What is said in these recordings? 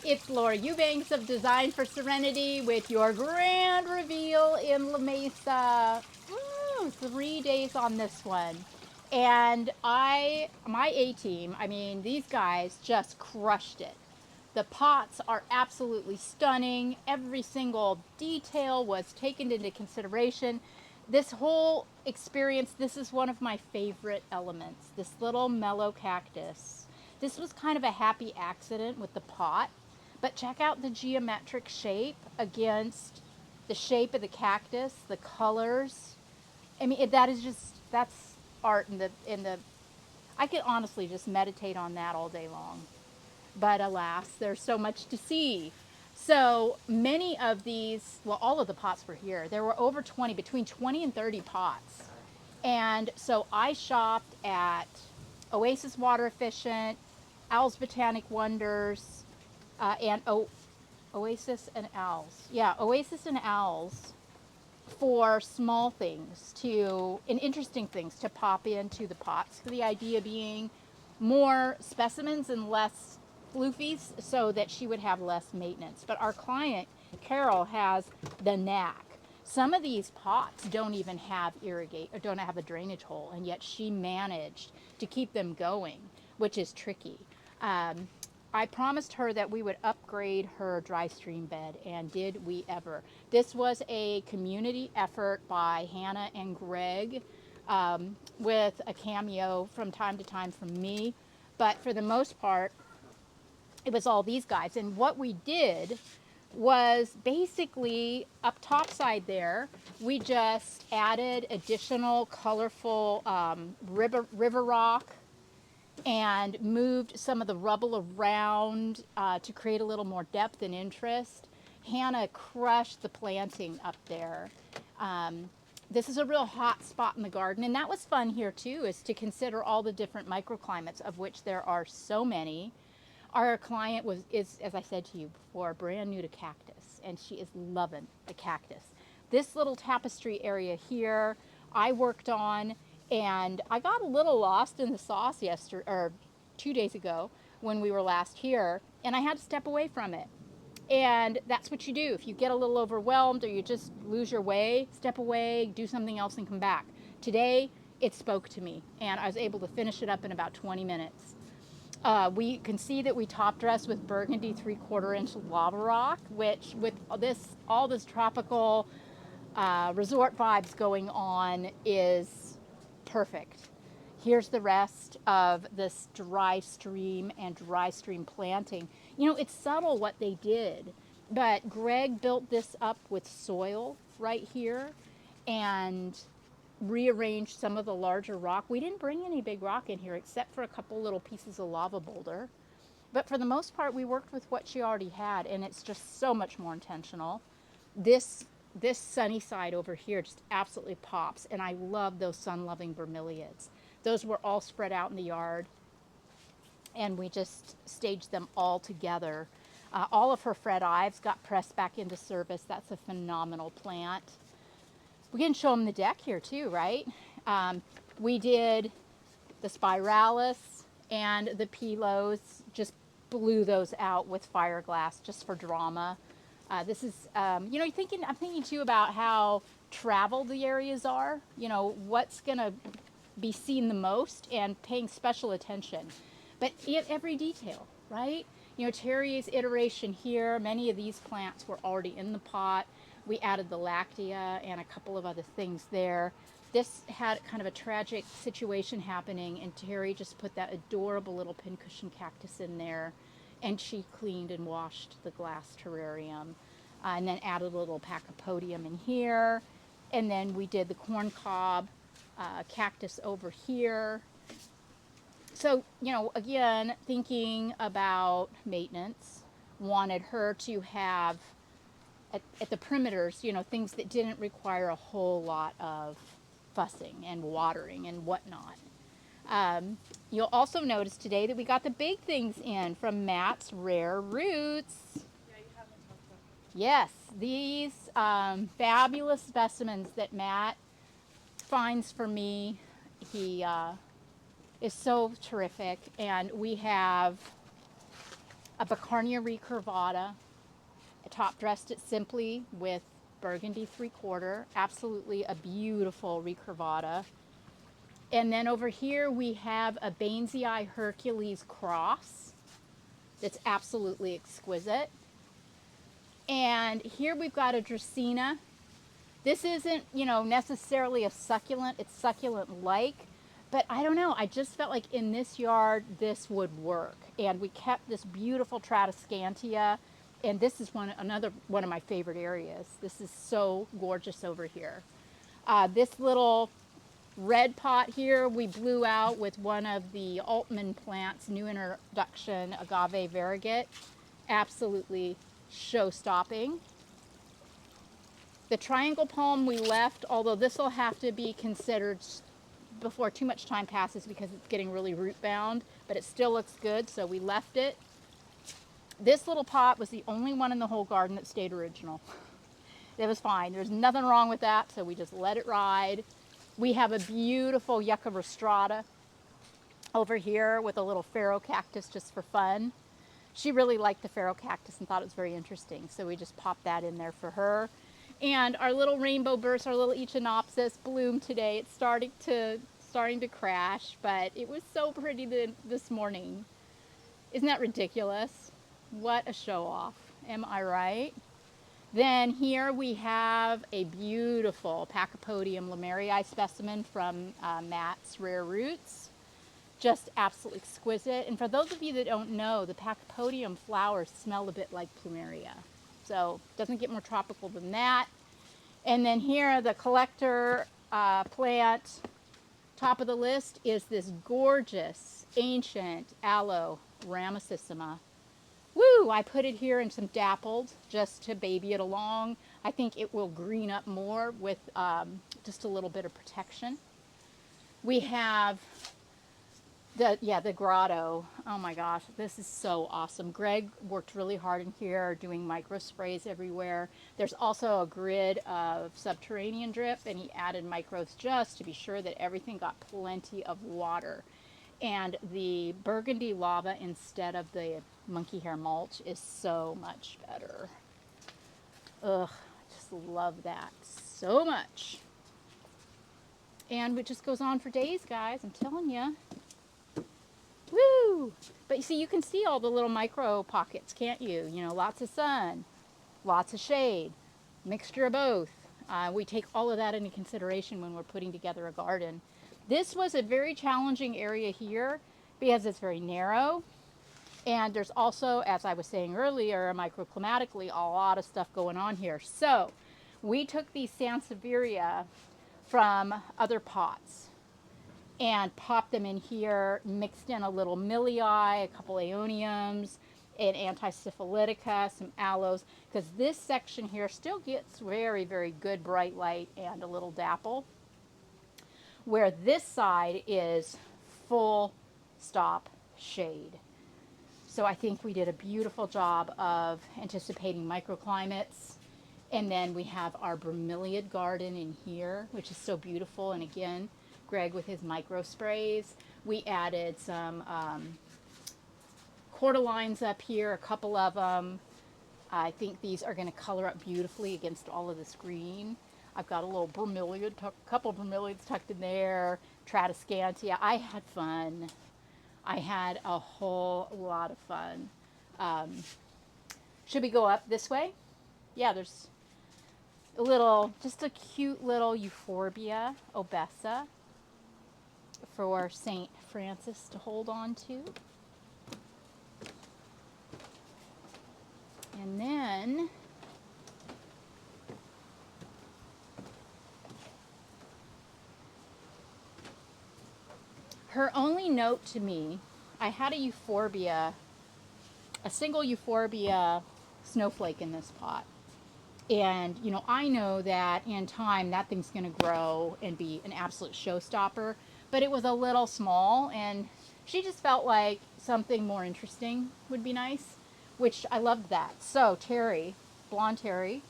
It's Laura Eubanks of Design for Serenity with your grand reveal in La Mesa. Woo, 3 days on this one. And my A team, I mean, these guys just crushed it. The pots are absolutely stunning. Every single detail was taken into consideration. This whole experience, this is one of my favorite elements. This little mellow cactus. This was kind of a happy accident with the pot, but check out the geometric shape against the shape of the cactus, the colors. I mean, that is just, that's art in the I could honestly just meditate on that all day long. But alas, there's so much to see. So many of these, well, all of the pots were here. There were over 20, between 20 and 30 pots. And so I shopped at Oasis Water Efficient, Owl's Botanic Wonders, and Oasis and Owls. Yeah, Oasis and Owls for small things to, and interesting things to pop into the pots. The idea being more specimens and less floofies so that she would have less maintenance. But our client, Carol, has the knack. Some of these pots don't even have irrigate or don't have a drainage hole, and yet she managed to keep them going, which is tricky. I promised her that we would upgrade her dry stream bed, and did we ever. This was a community effort by Hannah and Greg, with a cameo from time to time from me. But for the most part, it was all these guys. And what we did was basically up top side there, we just added additional colorful river rock and moved some of the rubble around to create a little more depth and interest. Hannah crushed the planting up there. This is a real hot spot in the garden, and that was fun here too, is to consider all the different microclimates, of which there are so many. Our client is, as I said to you before, brand new to cactus, and she is loving a cactus. This little tapestry area here, I worked on, and I got a little lost in the sauce yesterday, or 2 days ago, when we were last here, and I had to step away from it. And that's what you do. If you get a little overwhelmed or you just lose your way, step away, do something else, and come back. Today, it spoke to me, and I was able to finish it up in about 20 minutes. We can see that we top dress with burgundy 3/4 inch lava rock, which with all this tropical resort vibes going on is perfect. Here's the rest of this dry stream and dry stream planting. You know, it's subtle what they did, but Greg built this up with soil right here and rearranged some of the larger rock. We didn't bring any big rock in here except for a couple little pieces of lava boulder. But for the most part, we worked with what she already had, and it's just so much more intentional. This this sunny side over here just absolutely pops, and I love those sun-loving bromeliads. Those were all spread out in the yard, and we just staged them all together. All of her Fred Ives got pressed back into service. That's a phenomenal plant. We can show them the deck here too, right? We did the spiralis and the pilos, just blew those out with fiberglass just for drama. This is, you know, I'm thinking too about how traveled the areas are, you know, what's going to be seen the most, and paying special attention. But every detail, right? You know, Terry's iteration here, many of these plants were already in the pot. We added the lactea and a couple of other things there. This had kind of a tragic situation happening, and Terry just put that adorable little pincushion cactus in there, and she cleaned and washed the glass terrarium, and then added a little pachypodium in here. And then we did the corn cob cactus over here. So, you know, again, thinking about maintenance, wanted her to have at the perimeters, you know, things that didn't require a whole lot of fussing and watering and whatnot. You'll also notice today that we got the big things in from Matt's Rare Roots. Yeah, you haven't talked about. Yes, these fabulous specimens that Matt finds for me. He is so terrific, and we have a Bicarnia recurvata. I top dressed it simply with burgundy 3/4. Absolutely a beautiful recurvata. And then over here we have a Bainsii Hercules cross that's absolutely exquisite. And here we've got a Dracaena. This isn't, you know, necessarily a succulent. It's succulent-like, but I don't know. I just felt like in this yard, this would work. And we kept this beautiful Tradescantia, and this is another one of my favorite areas. This is so gorgeous over here. This little red pot here we blew out with one of the Altman plants, new introduction, agave variegate. Absolutely show-stopping. The triangle palm we left, although this will have to be considered before too much time passes because it's getting really root bound, but it still looks good, so we left it. This little pot was the only one in the whole garden that stayed original. It was fine. There's nothing wrong with that, so we just let it ride. We have a beautiful Yucca rostrata over here with a little pharaoh cactus just for fun. She really liked the pharaoh cactus and thought it was very interesting, so we just popped that in there for her. And our little rainbow burst, our little echinopsis bloomed today. It's starting to crash, but it was so pretty this morning. Isn't that ridiculous? What a show off. Am I right? Then here we have a beautiful Pachypodium lemurei specimen from Matt's Rare Roots. Just absolutely exquisite. And for those of you that don't know, the Pachypodium flowers smell a bit like plumeria. So it doesn't get more tropical than that. And then here, the collector plant, top of the list, is this gorgeous ancient aloe ramosissima. Woo! I put it here in some dappled just to baby it along. I think it will green up more with just a little bit of protection. We have the grotto. Oh my gosh, this is so awesome. Greg worked really hard in here doing micro sprays everywhere. There's also a grid of subterranean drip, and he added micros just to be sure that everything got plenty of water. And the burgundy lava instead of the monkey hair mulch is so much better. Ugh, I just love that so much. And it just goes on for days, guys, I'm telling you. Woo! But you see, you can see all the little micro pockets, can't you? You know, lots of sun, lots of shade, mixture of both. We take all of that into consideration when we're putting together a garden. This was a very challenging area here because it's very narrow. And there's also, as I was saying earlier, microclimatically, a lot of stuff going on here. So we took these Sansevieria from other pots and popped them in here, mixed in a little millii, a couple aeoniums, an antisyphilitica, some aloes, because this section here still gets very, very good bright light and a little dapple, where this side is full stop shade. So I think we did a beautiful job of anticipating microclimates. And then we have our Bromeliad garden in here, which is so beautiful. And again, Greg with his micro sprays. We added some cordyline up here, a couple of them. I think these are going to color up beautifully against all of this green. I've got a little bromeliad, couple bromeliads tucked in there, Tradescantia. I had fun. I had a whole lot of fun. Should we go up this way? Yeah, there's a little, just a cute little Euphorbia obesa for St. Francis to hold on to. And then her only note to me, I had a Euphorbia, a single Euphorbia snowflake in this pot. And, you know, I know that in time that thing's going to grow and be an absolute showstopper. But it was a little small, and she just felt like something more interesting would be nice, which I loved that. So Terry, Blonde Terry,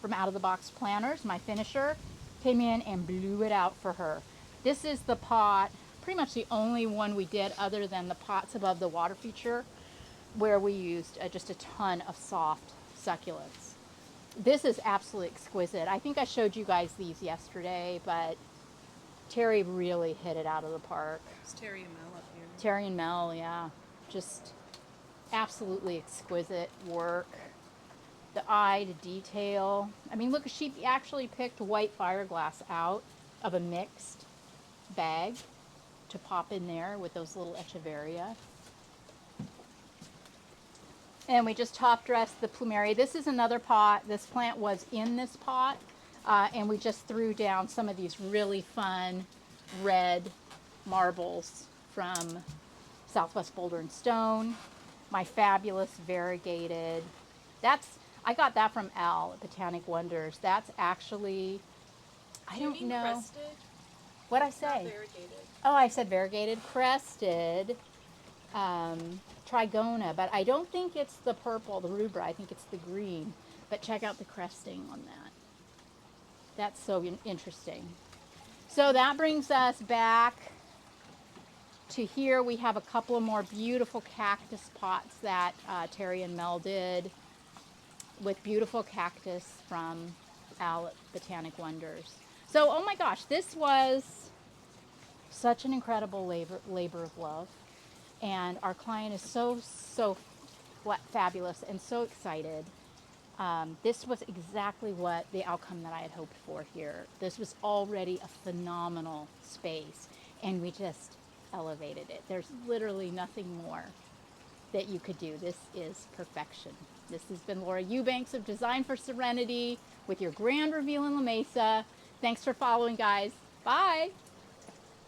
from Out of the Box Planners, my finisher, came in and blew it out for her. This is the pot, pretty much the only one we did other than the pots above the water feature, where we used just a ton of soft succulents. This is absolutely exquisite. I think I showed you guys these yesterday, but Terry really hit it out of the park. It's Terry and Mel up here. Terry and Mel, yeah, just absolutely exquisite work. The eye to detail. I mean, look, she actually picked white fiberglass out of a mixed bag to pop in there with those little echeveria. And we just top dressed the plumeria. This is another pot. This plant was in this pot, and we just threw down some of these really fun red marbles from Southwest Boulder and Stone. My fabulous variegated. I got that from Al at Botanic Wonders. That's actually, I don't know. Crested? What I It's not say? variegated. Oh, I said variegated, crested, trigona, but I don't think it's the purple, the rubra. I think it's the green. But check out the cresting on that. That's so interesting. So that brings us back to here. We have a couple of more beautiful cactus pots that Terry and Mel did with beautiful cactus from Al at Botanic Wonders. So, oh my gosh, this was such an incredible labor of love. And our client is so fabulous and so excited. This was exactly what the outcome that I had hoped for here. This was already a phenomenal space, and we just elevated it. There's literally nothing more that you could do. This is perfection. This has been Laura Eubanks of Design for Serenity with your grand reveal in La Mesa. Thanks for following, guys. Bye.